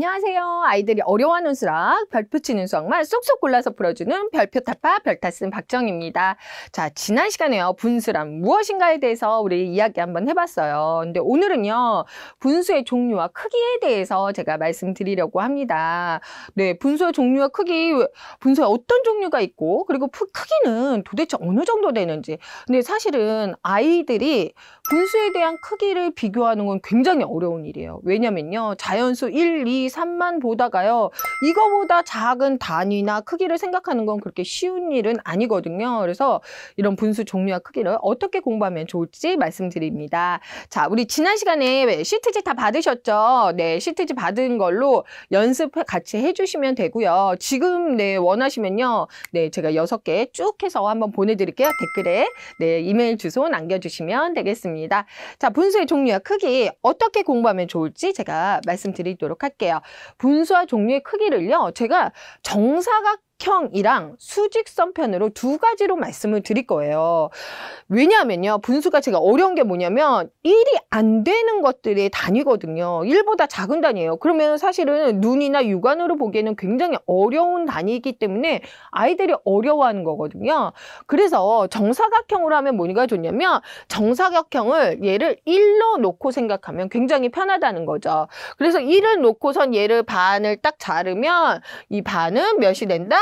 안녕하세요. 아이들이 어려워하는 수학, 별표 치는 수학만 쏙쏙 골라서 풀어주는 별표 타파 별타쓴 박정입니다. 자, 지난 시간에요. 분수란 무엇인가에 대해서 우리 이야기 한번 해봤어요. 근데 오늘은요, 분수의 종류와 크기에 대해서 제가 말씀드리려고 합니다. 네, 분수의 종류와 크기, 분수에 어떤 종류가 있고, 그리고 크기는 도대체 어느 정도 되는지. 근데 사실은 아이들이 분수에 대한 크기를 비교하는 건 굉장히 어려운 일이에요. 왜냐면요, 자연수 1, 2, 3만 보다가요, 이거보다 작은 단위나 크기를 생각하는 건 그렇게 쉬운 일은 아니거든요. 그래서 이런 분수 종류와 크기를 어떻게 공부하면 좋을지 말씀드립니다. 자, 우리 지난 시간에 시트지 다 받으셨죠? 네, 시트지 받은 걸로 연습 같이 해주시면 되고요. 지금 네, 원하시면요, 네, 제가 6개 쭉 해서 한번 보내드릴게요. 댓글에 네, 이메일 주소 남겨주시면 되겠습니다. 자, 분수의 종류와 크기 어떻게 공부하면 좋을지 제가 말씀드리도록 할게요. 분수와 종류의 크기를요, 제가 정사각형이랑 수직선편으로 두 가지로 말씀을 드릴 거예요. 왜냐하면요, 분수가 제가 어려운 게 뭐냐면 1이 안 되는 것들의 단위거든요. 1보다 작은 단위예요. 그러면 사실은 눈이나 육안으로 보기에는 굉장히 어려운 단위이기 때문에 아이들이 어려워하는 거거든요. 그래서 정사각형으로 하면 뭐가 좋냐면, 정사각형을 얘를 1로 놓고 생각하면 굉장히 편하다는 거죠. 그래서 1을 놓고선 얘를 반을 딱 자르면 이 반은 몇이 된다?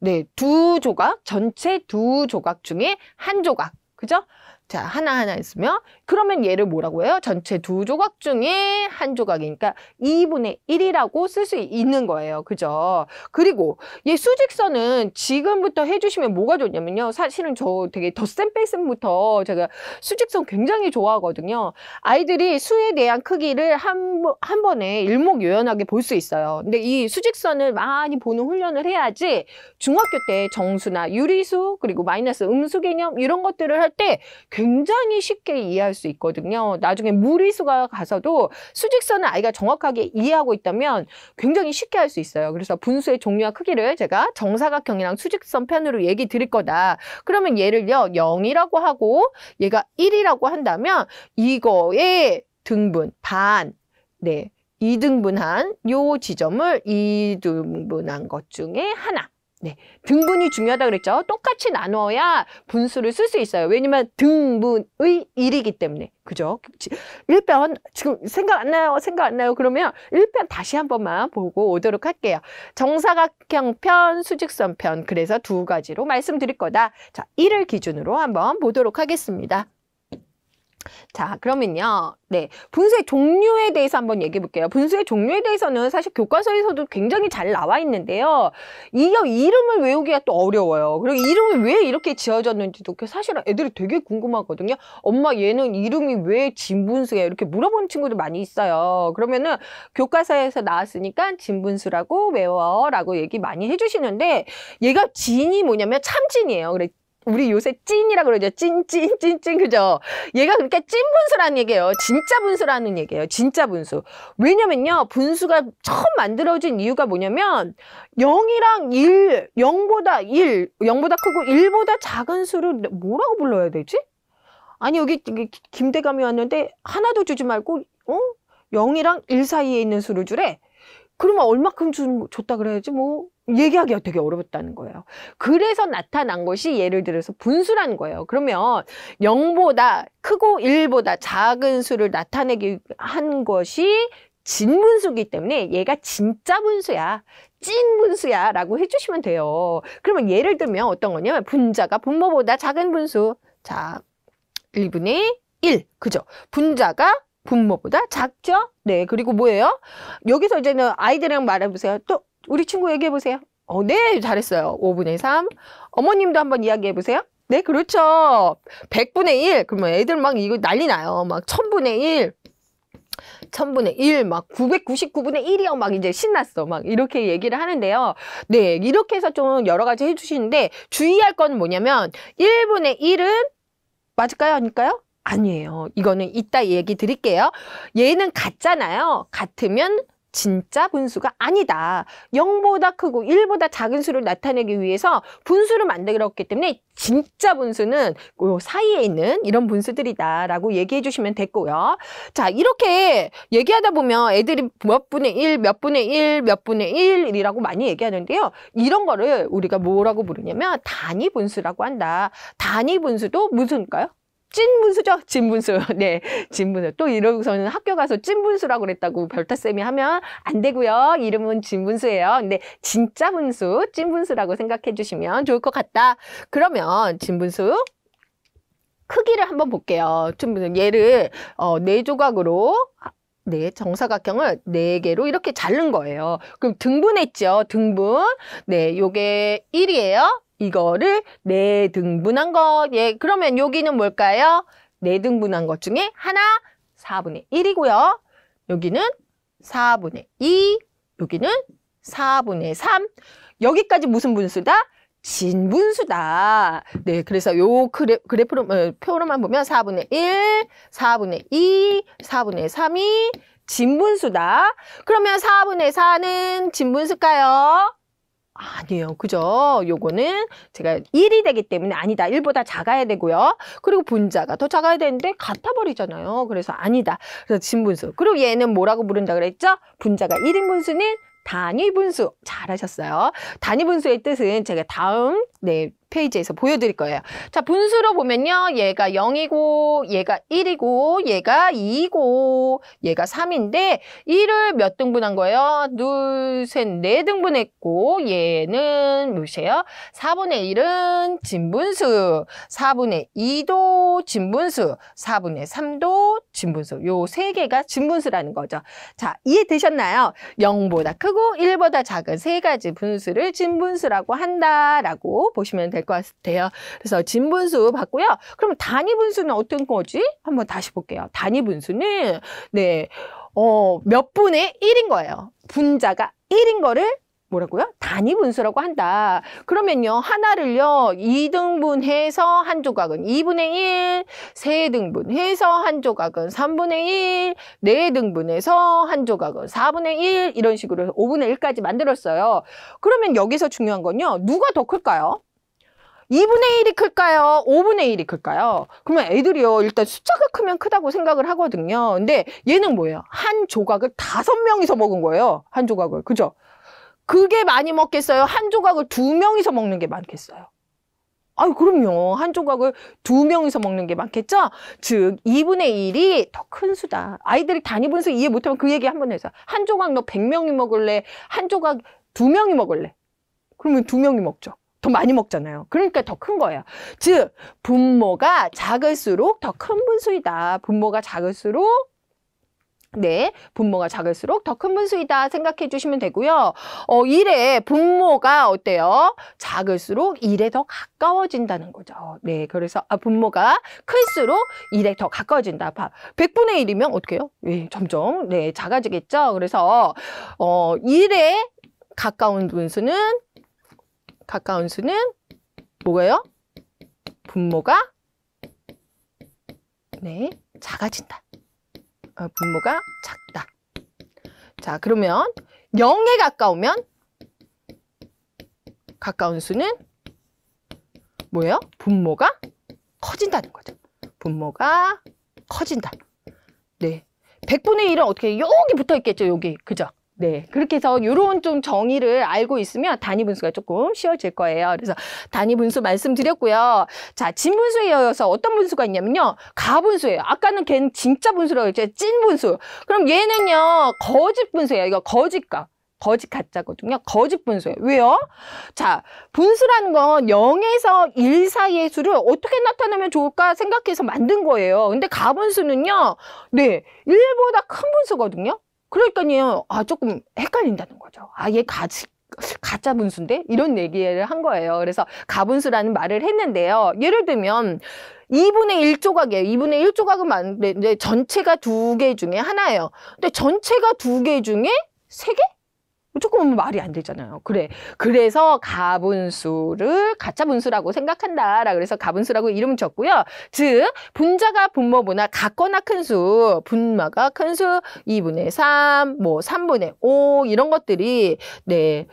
네, 두 조각, 전체 두 조각 중에 한 조각. 그죠? 자, 하나하나 있으면, 그러면 얘를 뭐라고 해요? 전체 두 조각 중에 한 조각이니까 2분의 1이라고 쓸 수 있는 거예요. 그죠? 그리고 얘 수직선은 지금부터 해주시면 뭐가 좋냐면요, 사실은 저 되게 덧셈 뺄셈부터 제가 수직선 굉장히 좋아하거든요. 아이들이 수에 대한 크기를 한 번에 일목요연하게 볼 수 있어요. 근데 이 수직선을 많이 보는 훈련을 해야지 중학교 때 정수나 유리수, 그리고 마이너스 음수 개념 이런 것들을 할 때 굉장히 쉽게 이해할 수 있거든요. 나중에 무리수가 가서도 수직선을 아이가 정확하게 이해하고 있다면 굉장히 쉽게 할 수 있어요. 그래서 분수의 종류와 크기를 제가 정사각형이랑 수직선 편으로 얘기 드릴 거다. 그러면 얘를요, 0이라고 하고 얘가 1이라고 한다면 이거의 등분, 반, 네, 2등분한 요 지점을 2등분한 것 중에 하나. 네, 등분이 중요하다 그랬죠. 똑같이 나눠야 분수를 쓸 수 있어요. 왜냐면 등분의 1이기 때문에. 그죠? 1편 지금 생각 안 나요? 생각 안 나요? 그러면 1편 다시 한 번만 보고 오도록 할게요. 정사각형 편, 수직선 편. 그래서 두 가지로 말씀드릴 거다. 자, 1을 기준으로 한번 보도록 하겠습니다. 자, 그러면요, 네, 분수의 종류에 대해서 한번 얘기해 볼게요. 분수의 종류에 대해서는 사실 교과서에서도 굉장히 잘 나와 있는데요, 이 이름을 외우기가 또 어려워요. 그리고 이름이 왜 이렇게 지어졌는지도 사실은 애들이 되게 궁금하거든요. 엄마, 얘는 이름이 왜 진분수예요? 이렇게 물어보는 친구들 많이 있어요. 그러면은 교과서에서 나왔으니까 진분수라고 외워라고 얘기 많이 해주시는데, 얘가 진이 뭐냐면 참진이에요. 그래, 우리 요새 찐이라 그러죠. 찐, 그죠? 얘가 그러니까 찐분수라는 얘기예요. 진짜 분수라는 얘기예요. 진짜 분수. 왜냐면요, 분수가 처음 만들어진 이유가 뭐냐면, 0이랑 1, 0보다 크고 1보다 작은 수를 뭐라고 불러야 되지? 아니, 여기 김대감이 왔는데 하나도 주지 말고 0이랑 1 사이에 있는 수를 주래. 그러면 얼마큼 줬다 그래야지 뭐 얘기하기가 되게 어렵다는 거예요. 그래서 나타난 것이 예를 들어서 분수라는 거예요. 그러면 0보다 크고 1보다 작은 수를 나타내기 한 것이 진분수이기 때문에 얘가 진짜 분수야, 찐 분수야 라고 해주시면 돼요. 그러면 예를 들면 어떤 거냐면, 분자가 분모보다 작은 분수. 자, 1분의 1. 그죠? 분자가 분모보다 작죠? 네, 그리고 뭐예요? 여기서 이제는 아이들이랑 말해보세요. 또 우리 친구 얘기해보세요. 네, 잘했어요. 5분의 3. 어머님도 한번 이야기해보세요. 네, 그렇죠. 100분의 1. 그러면 애들 막 이거 난리 나요. 막 1000분의 1. 1000분의 1, 막 999분의 1이요. 막 이제 신났어. 막 이렇게 얘기를 하는데요. 네, 이렇게 해서 좀 여러 가지 해주시는데, 주의할 건 뭐냐면, 1분의 1은 맞을까요? 아닐까요? 아니에요. 이거는 이따 얘기 드릴게요. 얘는 같잖아요. 같으면 진짜 분수가 아니다. 0보다 크고 1보다 작은 수를 나타내기 위해서 분수를 만들었기 때문에 진짜 분수는 그 사이에 있는 이런 분수들이다 라고 얘기해 주시면 됐고요. 자, 이렇게 얘기하다 보면 애들이 몇 분의 1, 몇 분의 1, 몇 분의 1이라고 많이 얘기하는데요. 이런 거를 우리가 뭐라고 부르냐면 단위 분수라고 한다. 단위 분수도 무슨일까요? 찐분수죠? 진분수. 네, 진분수. 또 이러고서는 학교 가서 찐분수라고 그랬다고 별타쌤이 하면 안 되고요. 이름은 진분수예요. 근데 진짜 분수, 찐분수라고 생각해 주시면 좋을 것 같다. 그러면 진분수 크기를 한번 볼게요. 얘를 4조각으로 네, 정사각형을 4개로 이렇게 자른 거예요. 그럼 등분했죠? 등분. 네, 요게 1이에요. 이거를 4등분한 거. 예, 그러면 여기는 뭘까요? 4등분한 것 중에 하나 4분의 1이고요. 여기는 4분의 2, 여기는 4분의 3. 여기까지 무슨 분수다? 진분수다. 네, 그래서 요 그래프로, 표로만 보면 4분의 1, 4분의 2, 4분의 3이 진분수다. 그러면 4분의 4는 진분수일까요? 아니에요. 그죠? 요거는 제가 1이 되기 때문에 아니다. 1보다 작아야 되고요. 그리고 분자가 더 작아야 되는데 같아 버리잖아요. 그래서 아니다. 그래서 진분수. 그리고 얘는 뭐라고 부른다 그랬죠? 분자가 1인 분수는 단위분수. 잘하셨어요. 단위분수의 뜻은 제가 다음 페이지에서 보여드릴 거예요. 자, 분수로 보면요. 얘가 0이고 얘가 1이고 얘가 2이고 얘가 3인데 1을 몇 등분한 거예요? 둘, 셋, 4등분했고 얘는 몇이에요? 4분의 1은 진분수, 4분의 2도 진분수, 4분의 3도 진분수. 요 3개가 진분수라는 거죠. 자, 이해되셨나요? 0보다 크고 1보다 작은 3가지 분수를 진분수라고 한다라고 보시면 될 것 같아요. 그래서 진분수 봤고요. 그럼 단위분수는 어떤 거지? 한번 다시 볼게요. 단위분수는 몇 분의 1인 거예요. 분자가 1인 거를 뭐라고요? 단위분수라고 한다. 그러면요, 하나를요, 2등분해서 한 조각은 2분의 1, 3등분해서 한 조각은 3분의 1, 4등분해서 한 조각은 4분의 1, 이런 식으로 5분의 1까지 만들었어요. 그러면 여기서 중요한 건요, 누가 더 클까요? 2분의 1이 클까요? 5분의 1이 클까요? 그러면 애들이요, 일단 숫자가 크면 크다고 생각을 하거든요. 근데 얘는 뭐예요? 한 조각을 5명이서 먹은 거예요. 한 조각을. 그죠? 그게 많이 먹겠어요? 한 조각을 2명이서 먹는 게 많겠어요? 아유, 그럼요. 한 조각을 2명이서 먹는 게 많겠죠? 즉, 2분의 1이 더 큰 수다. 아이들이 단위분수 이해 못하면 그 얘기 한번 해서. 한 조각 너 100명이 먹을래? 한 조각 2명이 먹을래? 그러면 2명이 먹죠. 더 많이 먹잖아요. 그러니까 더 큰 거예요. 즉, 분모가 작을수록 더 큰 분수이다. 분모가 작을수록 분모가 작을수록 더 큰 분수이다 생각해 주시면 되고요. 1의 분모가 어때요? 작을수록 1에 더 가까워진다는 거죠. 네, 그래서 분모가 클수록 1에 더 가까워진다. 100분의 1이면 어떻게 해요? 점점 작아지겠죠. 그래서 1에 가까운 수는 뭐예요? 분모가 작아진다. 분모가 작다. 자, 그러면 0에 가까운 수는 뭐예요? 분모가 커진다는 거죠. 분모가 커진다. 100분의 1은 어떻게 여기 붙어 있겠죠, 여기. 그죠? 그렇게 해서 이런 좀 정의를 알고 있으면 단위분수가 조금 쉬워질 거예요. 그래서 단위분수 말씀드렸고요. 자, 진분수에 이어서 어떤 분수가 있냐면요. 가분수예요. 아까는 걔는 진짜 분수라고 했죠. 찐분수. 그럼 얘는요, 거짓분수예요. 이거 거짓값. 거짓 가짜거든요. 거짓 분수예요. 왜요? 자, 분수라는 건 0에서 1 사이의 수를 어떻게 나타내면 좋을까 생각해서 만든 거예요. 근데 가분수는요, 1보다 큰 분수거든요. 그러니까요, 조금 헷갈린다는 거죠. 얘 가짜 분수인데? 이런 얘기를 한 거예요. 그래서 가분수라는 말을 했는데요. 예를 들면, 2분의 1조각이에요. 2분의 1조각은 맞는데, 전체가 2개 중에 하나예요. 근데 전체가 2개 중에 3개? 조금 말이 안 되잖아요. 그래서 가분수를 가짜 분수라고 생각한다라 그래서 가분수라고 이름을 줬고요. 즉 분자가 분모보다 같거나 큰 수, 분모가 큰 수, 2분의 3, 뭐 3분의 5 이런 것들이 네.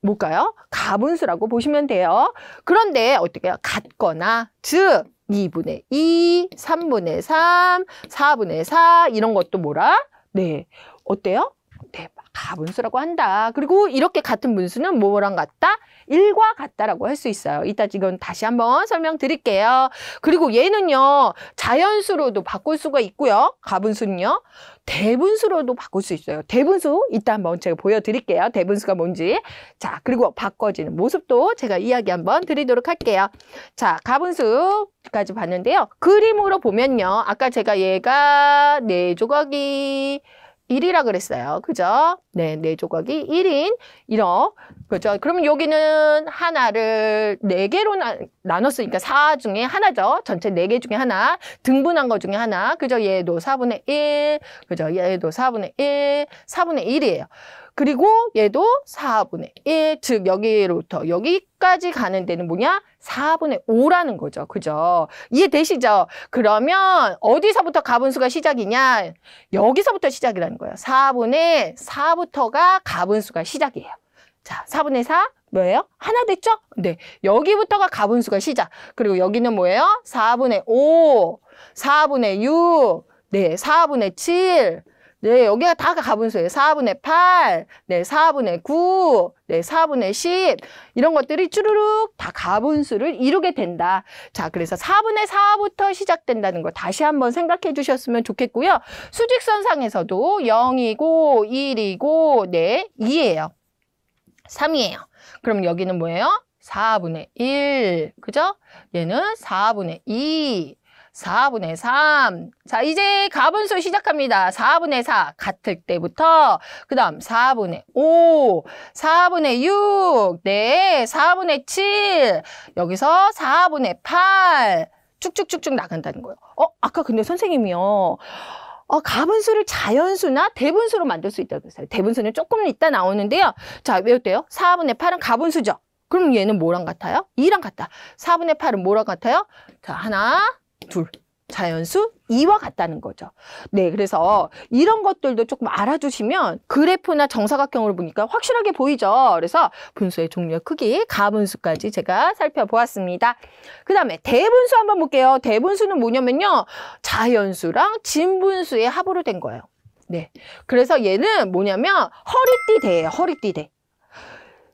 뭘까요? 가분수라고 보시면 돼요. 그런데 어떻게 해요? 같거나 즉 2분의 2, 3분의 3, 4분의 4 이런 것도 뭐라? 네. 어때요? 네. 가분수라고 한다. 그리고 이렇게 같은 분수는 뭐랑 같다? 1과 같다라고 할 수 있어요. 이따 이건 다시 한번 설명드릴게요. 그리고 얘는요. 자연수로도 바꿀 수가 있고요. 가분수는요. 대분수로도 바꿀 수 있어요. 대분수 이따 한번 제가 보여드릴게요. 대분수가 뭔지. 자, 그리고 바꿔지는 모습도 제가 이야기 한번 드리도록 할게요. 자, 가분수까지 봤는데요. 그림으로 보면요. 아까 제가 얘가 4조각이 1이라 그랬어요. 그죠? 네, 4조각이 1인 1억. 그죠? 그러면 여기는 하나를 4개로 나눴으니까 4 중에 하나죠. 전체 4개 중에 하나. 등분한 거 중에 하나. 그죠? 얘도 4분의 1. 그죠? 얘도 4분의 1. 4분의 1이에요. 그리고 얘도 4분의 1. 즉, 여기로부터 여기까지 가는 데는 뭐냐? 4분의 5라는 거죠. 그죠? 이해되시죠? 그러면 어디서부터 가분수가 시작이냐? 여기서부터 시작이라는 거예요. 4분의 4부터가 가분수가 시작이에요. 자, 4분의 4 뭐예요? 하나 됐죠? 네. 여기부터가 가분수가 시작. 그리고 여기는 뭐예요? 4분의 5, 4분의 6, 네, 4분의 7, 네, 여기가 다 가분수예요. 4분의 8, 네, 4분의 9, 네, 4분의 10 이런 것들이 쭈루룩 다 가분수를 이루게 된다. 자, 그래서 4분의 4부터 시작된다는 거 다시 한번 생각해 주셨으면 좋겠고요. 수직선상에서도 0이고 1이고 네, 2예요. 3이에요. 그럼 여기는 뭐예요? 4분의 1, 그죠? 얘는 4분의 2, 4분의 3. 자, 이제 가분수 시작합니다. 4분의 4 같을 때부터 그 다음 4분의 5, 4분의 6, 네, 4분의 7, 여기서 4분의 8 쭉쭉쭉쭉 나간다는 거예요. 아까 근데 선생님이요. 가분수를 자연수나 대분수로 만들 수 있다고 했어요. 대분수는 조금 이따 나오는데요. 자, 왜 어때요? 4분의 8은 가분수죠. 그럼 얘는 뭐랑 같아요? 2랑 같다. 4분의 8은 뭐랑 같아요? 자, 하나, 둘. 자연수 2와 같다는 거죠. 네, 그래서 이런 것들도 조금 알아주시면 그래프나 정사각형으로 보니까 확실하게 보이죠. 그래서 분수의 종류의 크기, 가분수까지 제가 살펴보았습니다. 그 다음에 대분수 한번 볼게요. 대분수는 뭐냐면요. 자연수랑 진분수의 합으로 된 거예요. 네, 그래서 얘는 뭐냐면 허리띠대예요. 허리띠대.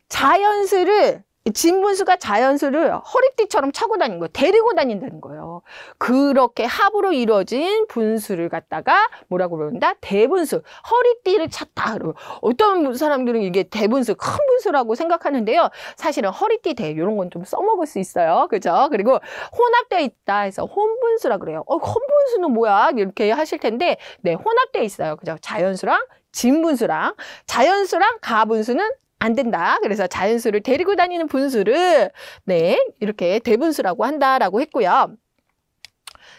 자연수를 진분수가 자연수를 허리띠처럼 차고 다니는 거예요. 데리고 다닌다는 거예요. 그렇게 합으로 이루어진 분수를 갖다가 뭐라고 그런다? 대분수. 허리띠를 찼다. 어떤 사람들은 이게 대분수, 큰 분수라고 생각하는데요. 사실은 허리띠 대 이런 건 좀 써먹을 수 있어요. 그죠? 그리고 혼합되어 있다 해서 혼분수라 그래요. 혼분수는 뭐야? 이렇게 하실 텐데 네, 혼합되어 있어요. 그죠? 자연수랑 진분수랑 자연수랑 가분수는 안 된다. 그래서 자연수를 데리고 다니는 분수를 네, 이렇게 대분수라고 한다라고 했고요.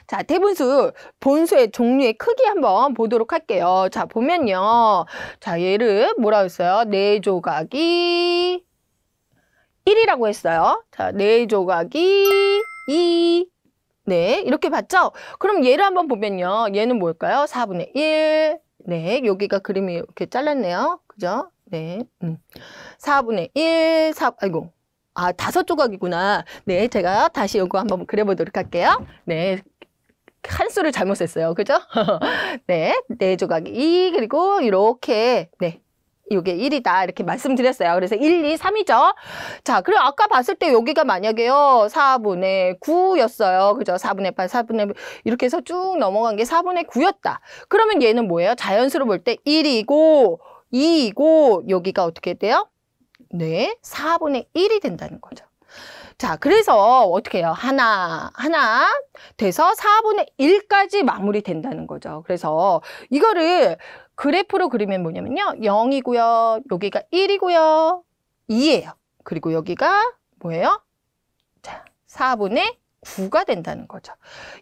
자, 대분수, 분수의 종류의 크기 한번 보도록 할게요. 자, 보면요. 자, 얘를 뭐라고 했어요? 4조각이 1이라고 했어요. 자, 4조각이 2. 네, 이렇게 봤죠? 그럼 얘를 한번 보면요. 얘는 뭘까요? 4분의 1. 네, 여기가 그림이 이렇게 잘랐네요. 그죠? 네, 4분의 1, 5조각이구나. 네, 제가 다시 이거 한번 그려보도록 할게요. 네, 한 수를 잘못 셌어요. 그죠? 네, 4조각이 2, 그리고 이렇게, 네, 이게 1이다. 이렇게 말씀드렸어요. 그래서 1, 2, 3이죠. 자, 그리고 아까 봤을 때 여기가 만약에요, 4분의 9였어요. 그죠? 4분의 8, 4분의, 이렇게 해서 쭉 넘어간 게 4분의 9였다. 그러면 얘는 뭐예요? 자연수로 볼 때 1이고, 2이고 여기가 어떻게 돼요? 네, 4분의 1이 된다는 거죠. 자, 그래서 어떻게 해요? 하나 돼서 4분의 1까지 마무리된다는 거죠. 그래서 이거를 그래프로 그리면 뭐냐면요. 0이고요. 여기가 1이고요. 2예요. 그리고 여기가 뭐예요? 자, 4분의 9가 된다는 거죠.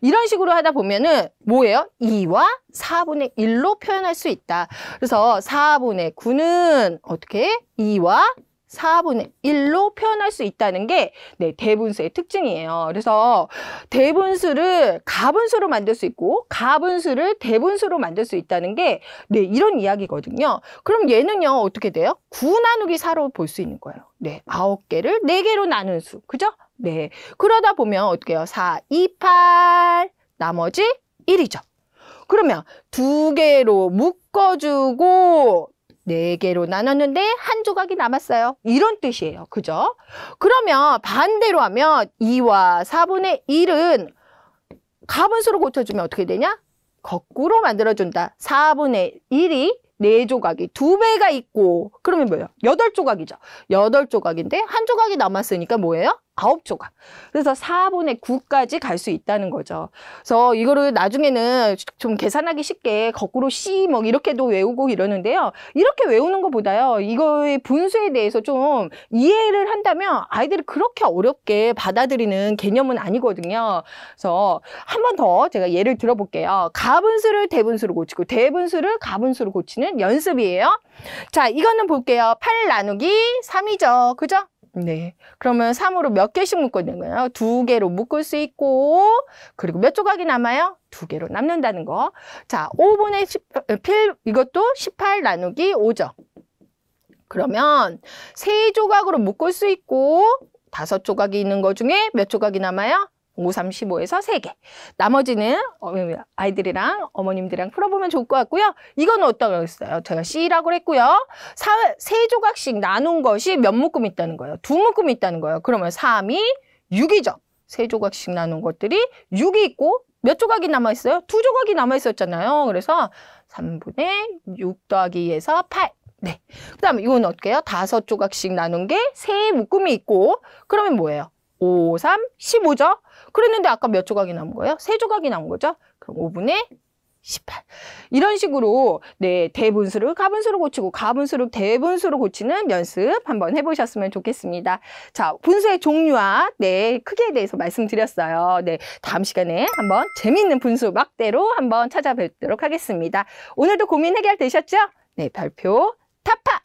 이런 식으로 하다 보면은 뭐예요? 2와 4분의 1로 표현할 수 있다. 그래서 4분의 9는 어떻게? 2와 4분의 1로 표현할 수 있다는 게 네, 대분수의 특징이에요. 그래서 대분수를 가분수로 만들 수 있고 가분수를 대분수로 만들 수 있다는 게 네, 이런 이야기거든요. 그럼 얘는요, 어떻게 돼요? 9 나누기 4로 볼 수 있는 거예요. 네, 9개를 4개로 나눈 수. 그죠? 네. 그러다 보면 어떻게 해요? 4, 2, 8. 나머지 1이죠. 그러면 2개로 묶어주고 4개로 나눴는데 한 조각이 남았어요. 이런 뜻이에요. 그죠? 그러면 반대로 하면 2와 4분의 1은 가분수로 고쳐주면 어떻게 되냐? 거꾸로 만들어준다. 4분의 1이 4조각이 2배가 있고 그러면 뭐예요? 8조각이죠. 8조각인데 한 조각이 남았으니까 뭐예요? 9조각. 그래서 4분의 9까지 갈 수 있다는 거죠. 그래서 이거를 나중에는 좀 계산하기 쉽게 거꾸로 C 뭐 이렇게도 외우고 이러는데요. 이렇게 외우는 것보다요. 이거의 분수에 대해서 좀 이해를 한다면 아이들이 그렇게 어렵게 받아들이는 개념은 아니거든요. 그래서 한 번 더 제가 예를 들어볼게요. 가분수를 대분수로 고치고 대분수를 가분수로 고치는 연습이에요. 자, 이거는 볼게요. 8 나누기 3이죠. 그죠? 네. 그러면 3으로 몇 개씩 묶어내는 거예요? 2개로 묶을 수 있고, 그리고 몇 조각이 남아요? 2개로 남는다는 거. 자, 5분의 10, 이것도 18 나누기 5죠. 그러면 3조각으로 묶을 수 있고, 5조각이 있는 것 중에 몇 조각이 남아요? 5, 3, 15에서 3개. 나머지는 아이들이랑 어머님들이랑 풀어보면 좋을 것 같고요. 이건 어떤 거였어요? 제가 C라고 했고요. 3조각씩 나눈 것이 몇 묶음 있다는 거예요? 2묶음 있다는 거예요. 그러면 3이 6이죠. 3조각씩 나눈 것들이 6이 있고 몇 조각이 남아있어요? 2조각이 남아있었잖아요. 그래서 3분의 6 더하기 2에서 8. 네. 그 다음에 이건 어떻게 해요? 5조각씩 나눈 게 3묶음이 있고 그러면 뭐예요? 5, 3, 15죠? 그랬는데 아까 몇 조각이 남은 거예요? 3조각이 남은 거죠? 그럼 5분의 18. 이런 식으로 네, 대분수를 가분수로 고치고 가분수를 대분수로 고치는 연습 한번 해보셨으면 좋겠습니다. 자, 분수의 종류와 네, 크기에 대해서 말씀드렸어요. 네, 다음 시간에 한번 재미있는 분수 막대로 한번 찾아뵙도록 하겠습니다. 오늘도 고민 해결되셨죠? 네, 별표 타파!